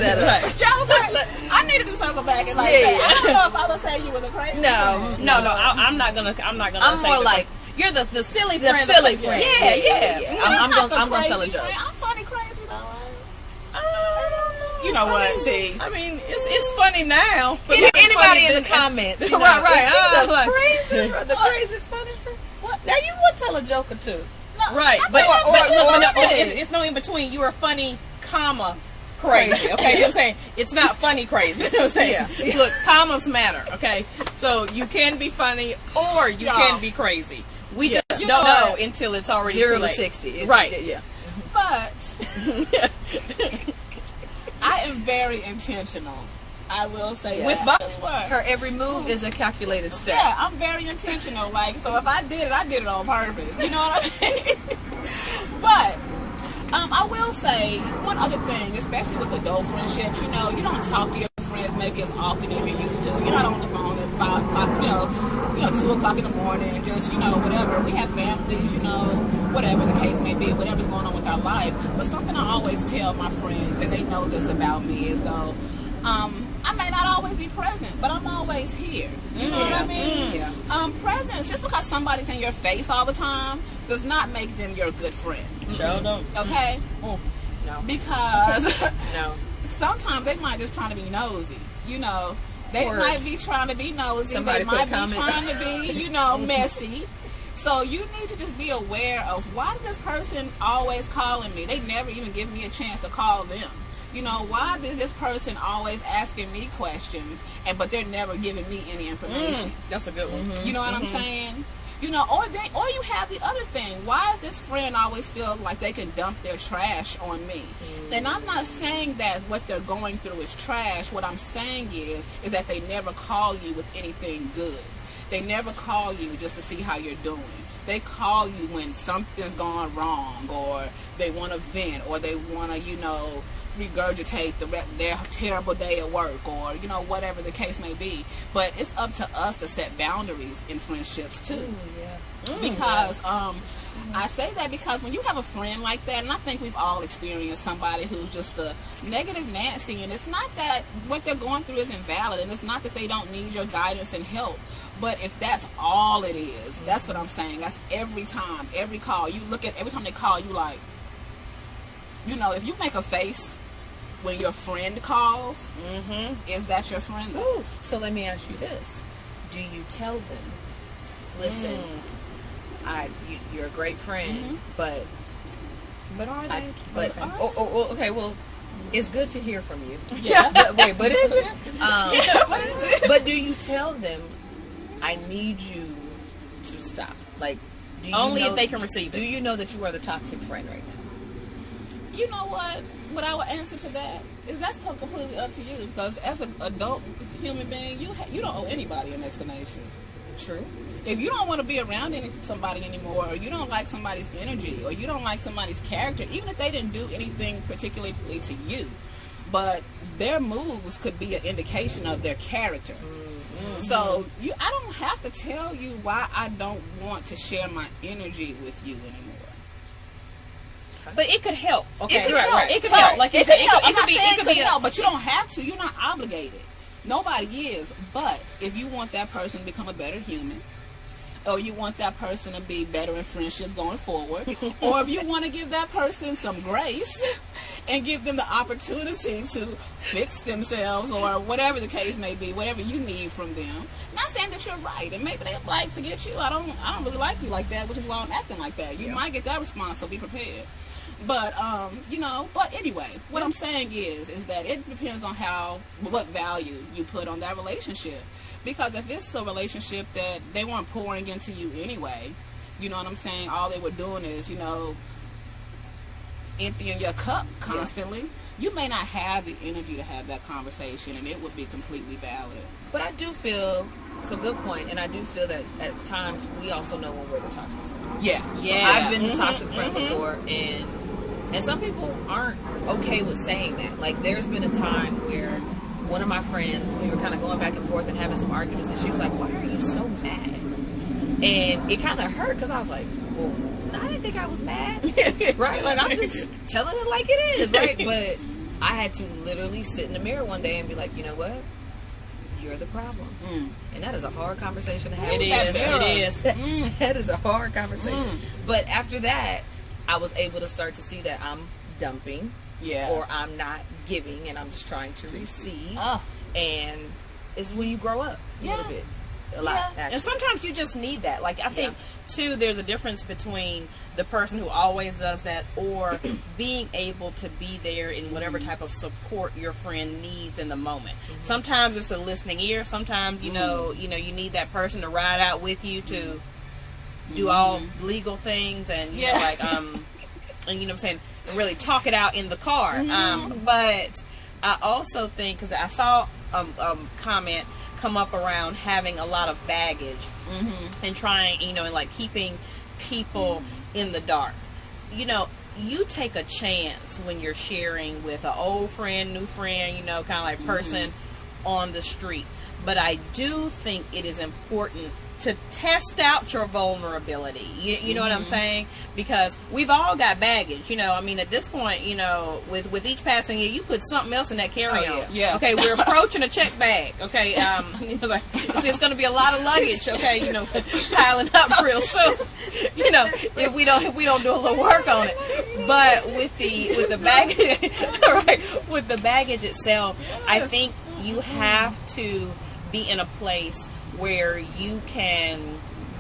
[SPEAKER 3] that up.
[SPEAKER 1] Yeah, okay. I needed to circle back and like say, I don't know if I would say you were the crazy friend.
[SPEAKER 2] No. I'm not gonna.
[SPEAKER 3] I'm
[SPEAKER 2] say
[SPEAKER 3] more
[SPEAKER 2] the-
[SPEAKER 3] like
[SPEAKER 2] you're the silly
[SPEAKER 3] the
[SPEAKER 2] friend.
[SPEAKER 3] silly friend.
[SPEAKER 2] Yeah.
[SPEAKER 3] I'm
[SPEAKER 1] not the
[SPEAKER 3] gonna tell a
[SPEAKER 1] crazy
[SPEAKER 3] joke.
[SPEAKER 1] friend. I'm funny crazy though, right? You know what? See,
[SPEAKER 2] I mean, it's funny now. But
[SPEAKER 3] Anybody in the comments? You know,
[SPEAKER 2] right.
[SPEAKER 3] Is she the
[SPEAKER 2] Like-
[SPEAKER 3] crazy funny friend?
[SPEAKER 1] What?
[SPEAKER 3] Now you would tell a joke or two.
[SPEAKER 1] No,
[SPEAKER 2] Right,
[SPEAKER 1] I
[SPEAKER 2] but
[SPEAKER 1] think
[SPEAKER 2] it's no in between. You are funny, comma, crazy. Okay, you know what I'm saying? It's not funny crazy. You know what I'm saying?
[SPEAKER 3] Yeah.
[SPEAKER 2] Look, commas matter. Okay, so you can be funny or you
[SPEAKER 1] Y'all.
[SPEAKER 2] can be crazy. We
[SPEAKER 3] Yeah.
[SPEAKER 2] just
[SPEAKER 1] You
[SPEAKER 2] don't
[SPEAKER 1] know
[SPEAKER 2] know
[SPEAKER 1] what?
[SPEAKER 2] until it's already
[SPEAKER 3] 0
[SPEAKER 2] too
[SPEAKER 3] to
[SPEAKER 2] late.
[SPEAKER 3] 60.
[SPEAKER 2] Right.
[SPEAKER 3] Yeah.
[SPEAKER 1] But I am very intentional. I will say
[SPEAKER 3] Yeah.
[SPEAKER 2] With
[SPEAKER 1] that.
[SPEAKER 3] Her every move is a calculated step.
[SPEAKER 1] Yeah, I'm very intentional. Like, so if I did it on purpose. You know what I mean? But I will say one other thing, especially with adult friendships. You know, you don't talk to your friends maybe as often as you used to. You're not on the phone at 5 o'clock. You know, 2 o'clock in the morning. Just whatever. We have families. Whatever the case may be, whatever's going on with our life. But something I always tell my friends, and they know this about me, is though. I may not always be present, but I'm always here. You know what I mean?
[SPEAKER 3] Yeah.
[SPEAKER 1] Presence, just because somebody's in your face all the time does not make them your good friend.
[SPEAKER 2] Sure don't.
[SPEAKER 1] Okay?
[SPEAKER 3] No.
[SPEAKER 1] Because
[SPEAKER 3] No.
[SPEAKER 1] sometimes they might just trying to be nosy. They
[SPEAKER 3] Or
[SPEAKER 1] might be trying to be nosy.
[SPEAKER 3] somebody
[SPEAKER 1] They
[SPEAKER 3] put a
[SPEAKER 1] might be
[SPEAKER 3] comment.
[SPEAKER 1] trying to be, messy. So you need to just be aware of, why is this person always calling me? They never even give me a chance to call them. Why is this person always asking me questions, but they're never giving me any information?
[SPEAKER 2] That's a good one.
[SPEAKER 1] You know what I'm saying? Or you have the other thing. Why does this friend always feel like they can dump their trash on me? And I'm not saying that what they're going through is trash. What I'm saying is that they never call you with anything good. They never call you just to see how you're doing. They call you when something's gone wrong, or they want to vent, or they want to, regurgitate their terrible day at work, or whatever the case may be. But it's up to us to set boundaries in friendships too. Because I say that because when you have a friend like that, and I think we've all experienced somebody who's just a negative Nancy, and it's not that what they're going through is invalid, and it's not that they don't need your guidance and help. But if that's all it is, that's what I'm saying. That's every time, every call. You look at every time they call you, like, if you make a face when your friend calls, is that your friend though?
[SPEAKER 3] So let me ask you this: do you tell them, listen, you're a great friend, but
[SPEAKER 2] are they?
[SPEAKER 3] Okay, well, it's good to hear from you.
[SPEAKER 1] Yeah.
[SPEAKER 3] but is it?
[SPEAKER 1] What is it?
[SPEAKER 3] But do you tell them, I need you to stop? Like, do you
[SPEAKER 2] Only
[SPEAKER 3] know,
[SPEAKER 2] if they can receive it.
[SPEAKER 3] Do you know that you are the toxic friend right now?
[SPEAKER 1] You know what? What I would answer to that is that's completely up to you. Because as an adult human being, you don't owe anybody an explanation.
[SPEAKER 3] True.
[SPEAKER 1] If you don't want to be around somebody anymore, or you don't like somebody's energy, or you don't like somebody's character, even if they didn't do anything particularly to you, but their moves could be an indication of their character. So I don't have to tell you why I don't want to share my energy with you anymore.
[SPEAKER 2] But it could help. Okay,
[SPEAKER 1] it could help.
[SPEAKER 2] Right. It could help. Like
[SPEAKER 1] it could help. I'm
[SPEAKER 2] it
[SPEAKER 1] not
[SPEAKER 2] could
[SPEAKER 1] saying it could
[SPEAKER 2] be
[SPEAKER 1] help, but you don't have to. You're not obligated. Nobody is. But if you want that person to become a better human, or you want that person to be better in friendships going forward, or if you want to give that person some grace and give them the opportunity to fix themselves, or whatever the case may be, whatever you need from them. Not saying that you're right, and maybe they're like, forget you, I don't really like you like that, which is why I'm acting like that. You might get that response, so be prepared. But but anyway, what I'm saying is that it depends on what value you put on that relationship. Because if it's a relationship that they weren't pouring into you anyway, you know what I'm saying, all they were doing is, emptying your cup constantly, you may not have the energy to have that conversation, and it would be completely valid.
[SPEAKER 3] But I do feel, it's a good point, and I do feel that at times we also know when we're the toxic friend.
[SPEAKER 1] Yeah.
[SPEAKER 3] I've been the toxic friend before, and some people aren't okay with saying that. Like, there's been a time where one of my friends, we were kind of going back and forth and having some arguments, and she was like, why are you so mad? And it kind of hurt, because I was like, well, I didn't think I was mad. Right? Like, I'm just telling it like it is, right? But I had to literally sit in the mirror one day and be like, you know what? You're the problem. And that is a hard conversation to have.
[SPEAKER 2] It is.
[SPEAKER 3] That is a hard conversation. But after that, I was able to start to see that I'm dumping.
[SPEAKER 1] Yeah.
[SPEAKER 3] Or I'm not giving, and I'm just trying to receive. And it's when you grow up a little bit. A lot, actually.
[SPEAKER 2] And sometimes you just need that. Like, I think, too, there's a difference between the person who always does that or being able to be there in whatever type of support your friend needs in the moment. Sometimes it's a listening ear. Sometimes, you know, you need that person to ride out with you to do all legal things and, you know, like, and you know what I'm saying, really talk it out in the car. But I also think, because I saw a comment come up around having a lot of baggage and trying, and like keeping people in the dark. You take a chance when you're sharing with an old friend, new friend, kind of like person on the street. But I do think it is important to test out your vulnerability. You know what I'm saying? Because we've all got baggage. At this point, with each passing year, you put something else in that carry-on.
[SPEAKER 1] Yeah.
[SPEAKER 2] Okay, we're approaching a check bag. Okay, it's going to be a lot of luggage. Okay, piling up real soon. If we don't do a little work on it. But with the baggage, right? With the baggage itself, I think you have to be in a place where you can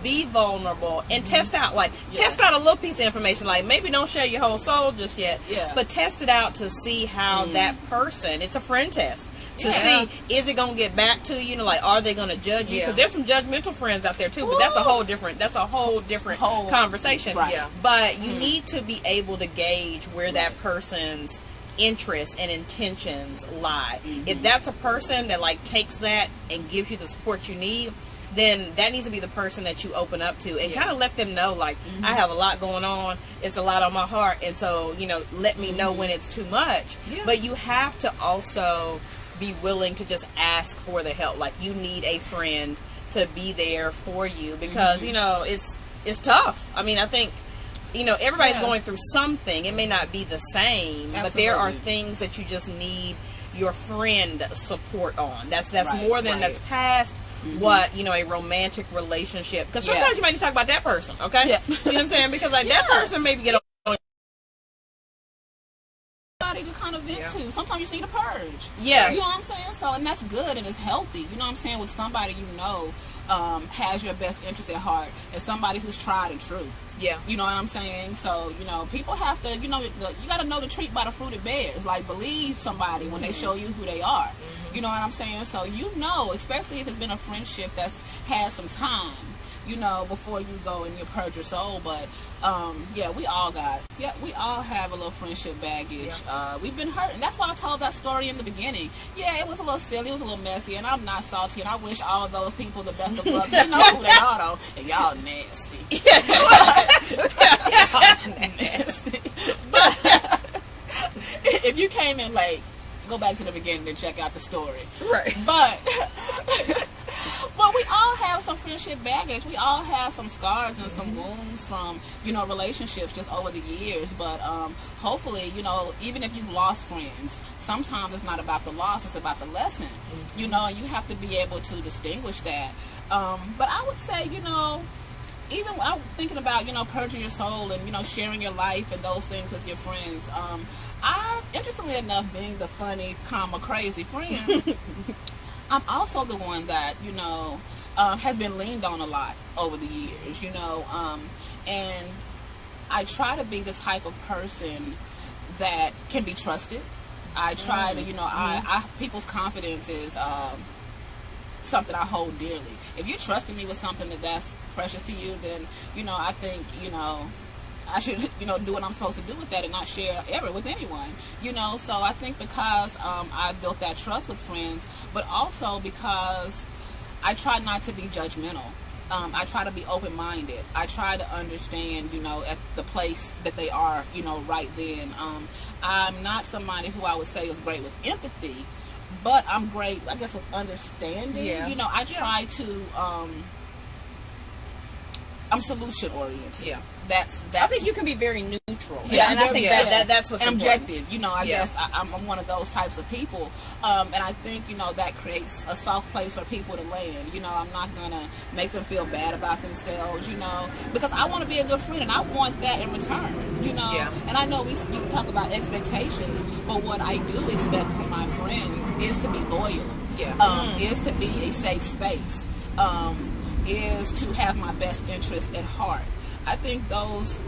[SPEAKER 2] be vulnerable and test out a little piece of information. Like, maybe don't share your whole soul just yet, but test it out to see how that person, it's a friend test, to see, is it going to get back to you? Like, are they going to judge you? Because there's some judgmental friends out there too, but that's a whole different conversation.
[SPEAKER 1] Right.
[SPEAKER 2] Yeah. But you need to be able to gauge where that person's interests and intentions lie. If that's a person that takes that and gives you the support you need, then that needs to be the person that you open up to and kind of let them know, I have a lot going on, it's a lot on my heart, and so let me know when it's too much. But you have to also be willing to just ask for the help. Like, you need a friend to be there for you, because it's tough. I think everybody's going through something. It may not be the same, but there are things that you just need your friend support on. That's more than that's past what, a romantic relationship. Because sometimes you might need to talk about that person, okay? You know what I'm saying? Because that person maybe get on
[SPEAKER 1] somebody to kind of vent to. Sometimes you just need a purge.
[SPEAKER 2] Yeah.
[SPEAKER 1] You know what I'm saying? So, and that's good and it's healthy. You know what I'm saying? With somebody has your best interest at heart, and somebody who's tried and true.
[SPEAKER 3] Yeah. You
[SPEAKER 1] know what I'm saying? So, people have to, you got to know the treat by the fruit it bears. Like, believe somebody when they show you who they are. You know what I'm saying? So, especially if it's been a friendship that's had some time, before you go and you purge your soul. But, we all have a little friendship baggage. We've been hurt. And that's why I told that story in the beginning. Yeah, it was a little silly. It was a little messy. And I'm not salty. And I wish all of those people the best of luck. You know who they are, though. And y'all nasty. Nasty. But if you came in late, go back to the beginning and check out the story.
[SPEAKER 3] Right.
[SPEAKER 1] But Well, we all have some friendship baggage. We all have some scars and some wounds from, relationships just over the years. But hopefully, even if you've lost friends, sometimes it's not about the loss, it's about the lesson. And you have to be able to distinguish that. But I would say, even when I'm thinking about, purging your soul and, sharing your life and those things with your friends, I, interestingly enough, being the funny, crazy friend, I'm also the one that, has been leaned on a lot over the years, and I try to be the type of person that can be trusted. I try to, I people's confidence is something I hold dearly. If you're trusting me with something that's precious to you, then, I think, I should, do what I'm supposed to do with that and not share ever with anyone, So I think because I built that trust with friends, but also because I try not to be judgmental. I try to be open-minded. I try to understand, at the place that they are, right then. I'm not somebody who I would say is great with empathy, but I'm great, I guess, with understanding.
[SPEAKER 3] Yeah.
[SPEAKER 1] I try to, I'm solution-oriented.
[SPEAKER 3] Yeah.
[SPEAKER 1] That's
[SPEAKER 2] I think you can be very neutral.
[SPEAKER 1] Yeah,
[SPEAKER 2] and I think that's what's
[SPEAKER 1] objective.
[SPEAKER 2] important.
[SPEAKER 1] I guess I'm one of those types of people, and I think that creates a soft place for people to land. I'm not gonna make them feel bad about themselves. Because I want to be a good friend, and I want that in return.
[SPEAKER 3] Yeah.
[SPEAKER 1] And I know you talk about expectations, but what I do expect from my friends is to be loyal.
[SPEAKER 3] Yeah.
[SPEAKER 1] Is to be a safe space. Is to have my best interest at heart. I think those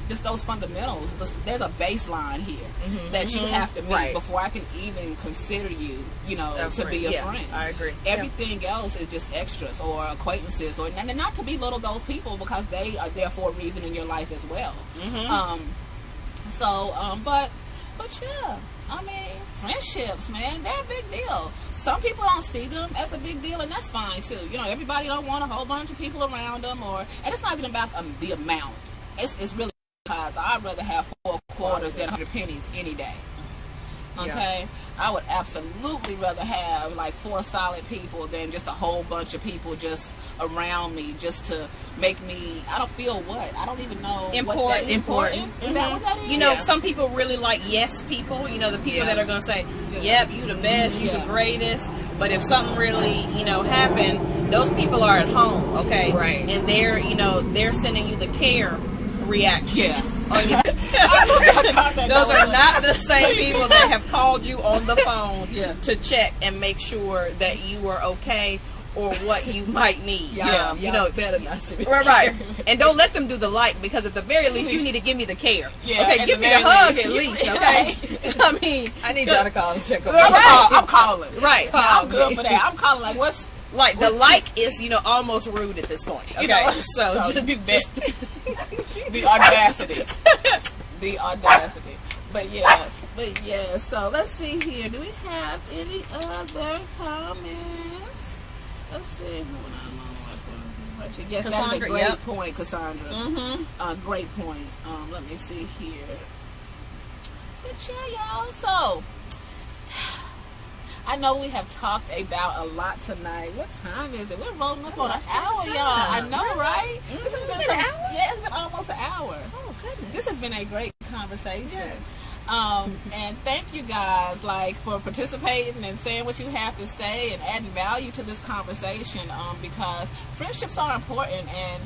[SPEAKER 1] just those fundamentals, there's a baseline here that you have to meet before I can even consider you, to be a friend.
[SPEAKER 3] I agree.
[SPEAKER 1] Everything else is just extras or acquaintances, and not to belittle those people because they are there for a reason in your life as well. But yeah, I mean, friendships, man, they're a big deal. Some people don't see them as a big deal, and that's fine too. Everybody don't want a whole bunch of people around them, and it's not even about the amount. It's really because I'd rather have 4 quarters than 100 pennies any day. Okay, I would absolutely rather have like 4 solid people than just a whole bunch of people just around me just to make me. I don't feel what I don't even know.
[SPEAKER 2] Important.
[SPEAKER 1] Is that what that is?
[SPEAKER 2] Some people really like yes people. The people that are going to say, "Yep, you the best, you the greatest." But if something really, happened, those people are at home, okay,
[SPEAKER 3] right?
[SPEAKER 2] And they're sending you the care reaction.
[SPEAKER 1] Yeah.
[SPEAKER 2] Those are not the same people that have called you on the phone to check and make sure that you are okay or what you might need.
[SPEAKER 3] Better not to be
[SPEAKER 2] right. And don't let them do the like, because at the very least you need to give me the care. Okay, give me the hug at least. Okay. I mean,
[SPEAKER 3] I need y'all to call and check on me.
[SPEAKER 1] I'm calling.
[SPEAKER 2] Right.
[SPEAKER 1] I'm good for that. I'm calling like what's.
[SPEAKER 2] Like the like is, almost rude at this point. Okay, so just
[SPEAKER 1] the audacity, the audacity. But yes. So let's see here. Do we have any other comments? Let's see. Yes, that is a great point, Cassandra. Great point. Let me see here. But yeah, y'all. So. I know we have talked about a lot tonight. What time is it? We're rolling up on an hour, y'all. I know, right? This has been an hour? Yeah, it's been almost an hour.
[SPEAKER 3] Oh, goodness.
[SPEAKER 1] This has been a great conversation.
[SPEAKER 3] Yes.
[SPEAKER 1] And thank you guys, for participating and saying what you have to say and adding value to this conversation. Because friendships are important, and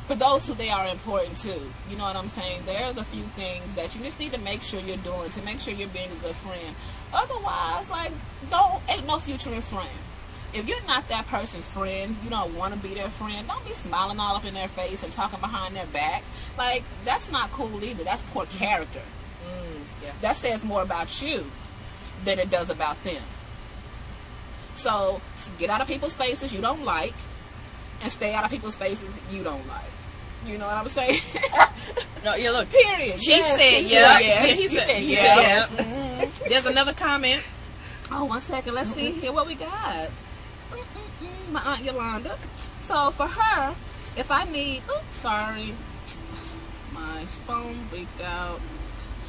[SPEAKER 1] for those who they are important too. You know what I'm saying? There's a few things that you just need to make sure you're doing to make sure you're being a good friend. Otherwise, ain't no future in friend. If you're not that person's friend, you don't want to be their friend, don't be smiling all up in their face and talking behind their back. That's not cool either. That's poor character. That says more about you than it does about them. So, get out of people's faces you don't like, and stay out of people's faces you don't like. You know what I'm saying?
[SPEAKER 2] No, look.
[SPEAKER 1] Period.
[SPEAKER 2] Chief said, yeah.
[SPEAKER 1] He said, yeah.
[SPEAKER 2] There's another comment.
[SPEAKER 1] Oh, 1 second. Let's see here what we got. My Aunt Yolanda. So, for her, if I need... Oops, sorry. My phone leaked out.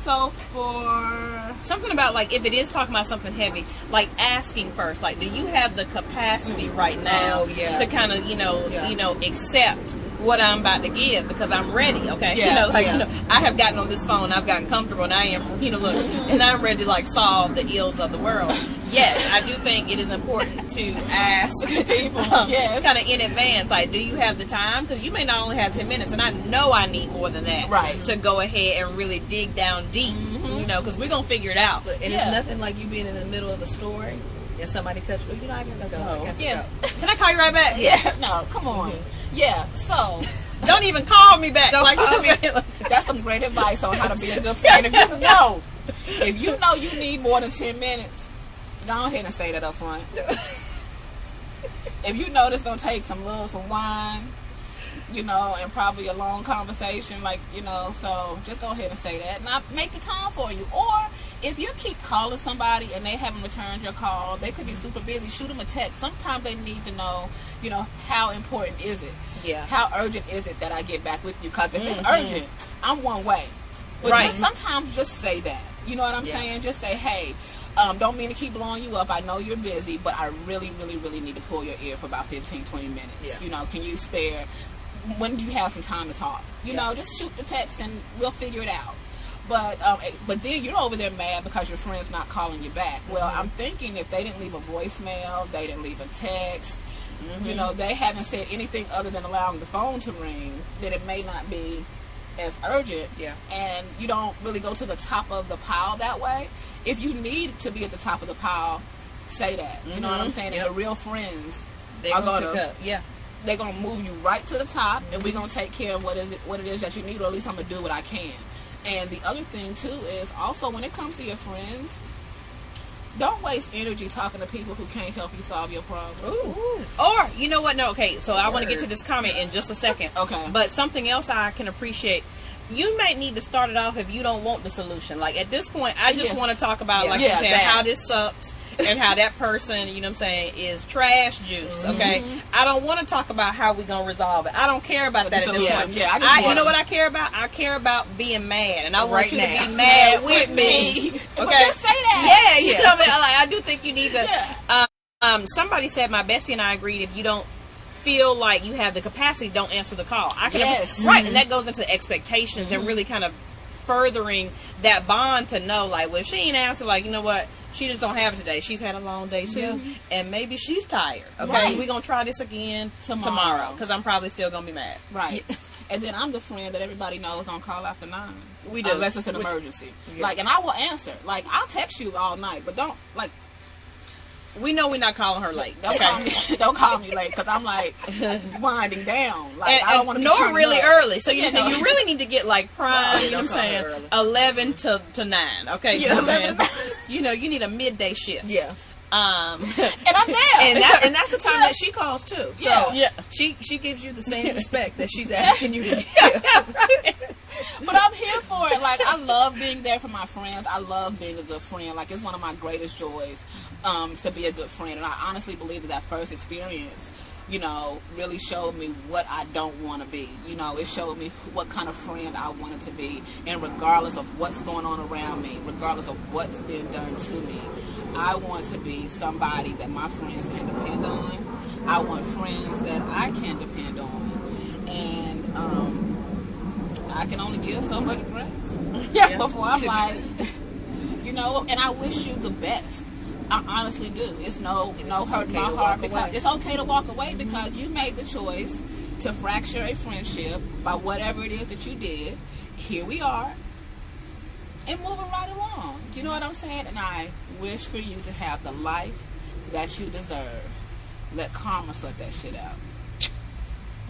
[SPEAKER 1] So for
[SPEAKER 2] something about like if it is talking about something heavy, like asking first, like do you have the capacity right now to kind of you know accept what I'm about to give because I'm ready, okay? You know, like you know, I have gotten on this phone, I've gotten comfortable, and I am, you know, look, and I'm ready to like solve the ills of the world. Yes, I do think it is important to ask people kind of in advance, like, do you have the time? Because you may not only have 10 minutes, and I know I need more than that to go ahead and really dig down deep, you know, because we're going to figure it out.
[SPEAKER 3] And it's nothing like you being in the middle of a story and somebody cuts you, you know, I got to go. I got to go.
[SPEAKER 2] Can I call you right back?
[SPEAKER 1] Yeah, no, come on. Yeah, so
[SPEAKER 2] don't even call me back.
[SPEAKER 3] Don't call me.
[SPEAKER 1] That's some great advice on how to be a good friend. If you know you need more than 10 minutes, go ahead and say that up front. If you know this gonna take some love, some wine, you know, and probably a long conversation, like, you know, so just go ahead and say that, and I'll make the time for you. Or if you keep calling somebody and they haven't returned your call, they could be super busy. Shoot them a text. Sometimes they need to know, you know, how important is it?
[SPEAKER 3] Yeah.
[SPEAKER 1] How urgent is it that I get back with you? Because if it's urgent, I'm one way. But just sometimes just say that. You know what I'm saying? Just say, hey, don't mean to keep blowing you up. I know you're busy, but I really, really, really need to pull your ear for about 15, 20 minutes. Yeah. You know, can you spare? When do you have some time to talk? You know, just shoot the text and we'll figure it out. But then you're over there mad because your friend's not calling you back. Well, I'm thinking if they didn't leave a voicemail, they didn't leave a text, you know, they haven't said anything other than allowing the phone to ring, then it may not be as urgent. Yeah. And you don't really go to the top of the pile that way. If you need to be at the top of the pile, say that. You know what I'm saying? And the real friends are gonna they're gonna move you right to the top, and we're gonna take care of what it is that you need, or at least I'm gonna do what I can. And the other thing too is also when it comes to your friends, don't waste energy talking to people who can't help you solve your problem.
[SPEAKER 2] Ooh. Or you know what? No, okay. So I want to get to this comment in just a second.
[SPEAKER 1] Okay.
[SPEAKER 2] But something else I can appreciate. You might need to start it off if you don't want the solution. Like at this point, I just want to talk about, like you said, how this sucks and how that person, you know what I'm saying, is trash juice. Okay, I don't want to talk about how we gonna resolve it. I don't care about that at this point. You know what I care about? I care about being mad, and I want you to be mad with me. Okay,
[SPEAKER 1] just say that.
[SPEAKER 2] Yeah, you know what I mean. Like I do think you need to. Somebody said my bestie and I agreed if you don't feel like you have the capacity, don't answer the call. I can and that goes into expectations and really kind of furthering that bond to know, like, well, if she ain't answer, like, you know what, she just don't have it today. She's had a long day too, and maybe she's tired. Okay, we're gonna try this again tomorrow because I'm probably still gonna be mad.
[SPEAKER 1] Right. And then I'm the friend that everybody knows don't call after 9.
[SPEAKER 2] We do,
[SPEAKER 1] unless it's an emergency. Like, and I will answer. Like, I'll text you all night, but don't like.
[SPEAKER 2] We know we're not calling her late.
[SPEAKER 1] Don't call me late because I'm like winding down. Like I don't want to be
[SPEAKER 2] nor really
[SPEAKER 1] up.
[SPEAKER 2] Early. So you know you really need to get like prime. You know what I'm saying? 11 to 9. Okay. You know what I'm saying? You know you need a midday shift.
[SPEAKER 3] Yeah.
[SPEAKER 1] And I'm there.
[SPEAKER 3] And that's the time that she calls too. So she gives you the same respect that she's asking you to give.
[SPEAKER 1] But I'm here for it. Like, I love being there for my friends. I love being a good friend. Like, it's one of my greatest joys to be a good friend. And I honestly believe that first experience, you know, really showed me what I don't want to be. You know, it showed me what kind of friend I wanted to be. And regardless of what's going on around me, regardless of what's been done to me, I want to be somebody that my friends can depend on. I want friends that I can depend on. And I can only give so much grace. Before I'm like, you know, and I wish you the best. I honestly do. It's no hurt in my heart because it's okay to walk away because you made the choice to fracture a friendship by whatever it is that you did. Here we are. And moving right along. You know what I'm saying? And I wish for you to have the life that you deserve. Let karma sort that shit out.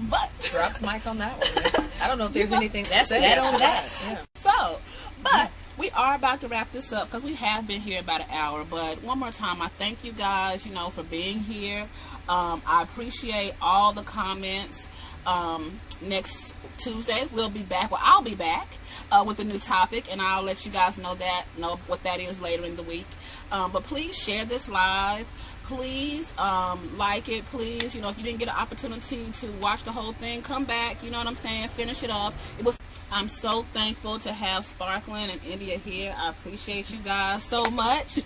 [SPEAKER 1] But
[SPEAKER 3] drops mic on that one. I don't know if there's anything to say
[SPEAKER 2] that on that.
[SPEAKER 1] Yeah. So, but we are about to wrap this up because we have been here about an hour. But one more time, I thank you guys, you know, for being here. I appreciate all the comments. Next Tuesday we'll be back. Well, I'll be back with a new topic, and I'll let you guys know what that is later in the week. But please share this live. Please like it. Please, you know, if you didn't get an opportunity to watch the whole thing, come back. You know what I'm saying? Finish it up. I'm so thankful to have Sparklyn and India here. I appreciate you guys so much.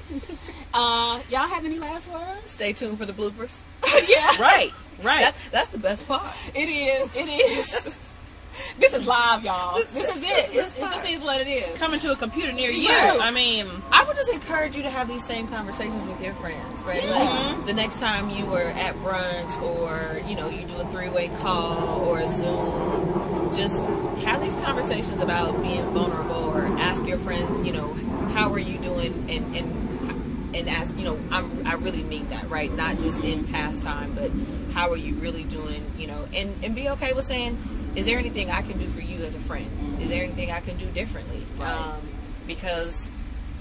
[SPEAKER 1] Y'all have any last words?
[SPEAKER 3] Stay tuned for the bloopers.
[SPEAKER 1] Yeah.
[SPEAKER 2] Right.
[SPEAKER 3] That's the best part.
[SPEAKER 1] It is. This is live, y'all. This is it. This is what it is.
[SPEAKER 2] Coming to a computer near you.
[SPEAKER 1] Right.
[SPEAKER 2] I mean,
[SPEAKER 3] I would just encourage you to have these same conversations with your friends, right? Like the next time you were at brunch, or you do a 3-way call or a Zoom, just have these conversations about being vulnerable, or ask your friends, how are you doing, and ask, I really mean that, right? Not just in pastime, but how are you really doing, and be okay with saying, is there anything I can do for you as a friend? Is there anything I can do differently?
[SPEAKER 1] Right.
[SPEAKER 3] Because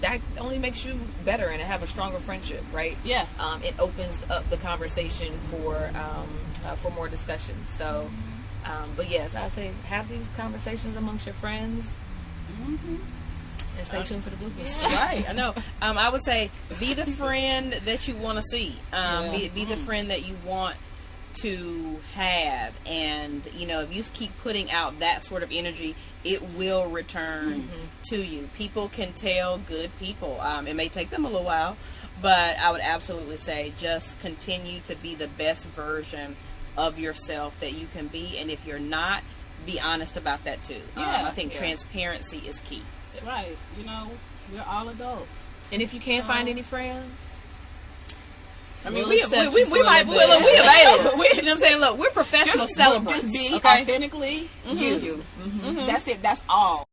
[SPEAKER 3] that only makes you better and have a stronger friendship, right?
[SPEAKER 1] Yeah.
[SPEAKER 3] It opens up the conversation for more discussion. So, but yes, I say have these conversations amongst your friends.
[SPEAKER 1] Mm-hmm.
[SPEAKER 3] And stay tuned for the bloopers.
[SPEAKER 2] right. I know. I would say be the friend that you want to see. Be the friend that you want to have, and if you keep putting out that sort of energy, it will return to you. People can tell good people. It may take them a little while, but I would absolutely say just continue to be the best version of yourself that you can be, and if you're not, be honest about that too. I think transparency is key.
[SPEAKER 1] Right. We're all adults.
[SPEAKER 3] And if you can't find any friends,
[SPEAKER 2] I mean,
[SPEAKER 3] we
[SPEAKER 2] might we available. You know what I'm saying? Look, we're professional celebrants.
[SPEAKER 1] Just be authentically you. That's it. That's all.